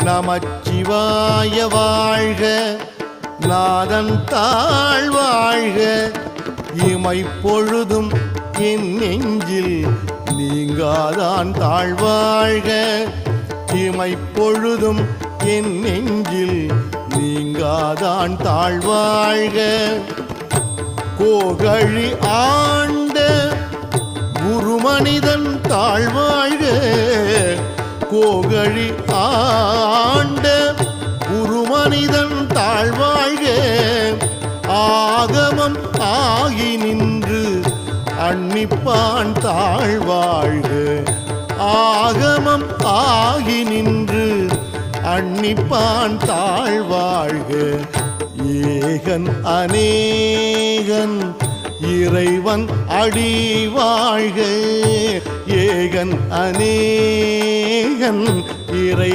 நமச்சிவாய வாழ்க, நாதன் தாழ் வாழ்க, இமைப்பொழுதும் என் நெஞ்சில் நீங்காதான் தாழ்வாழ்க, இமைப்பொழுதும் என் நெஞ்சில் நீங்காதான் தாழ்வாழ்க. கோகழி ஆண்ட குருமனிதன் தாழ்வாழ்க, கோகழி ஆண்ட குருமனிதன் தாழ்வாழ்க, ஆகமம் ஆகி நின்று அன்னிப்பான் தாழ்வாழ்க, ஆகமம் ஆகி நின்று அன்னிப்பான் தாழ்வாழ்க. ஏகன் அநேகன் இறைவன் அடி வாழ்க, ஏகன் அநேகன் இறை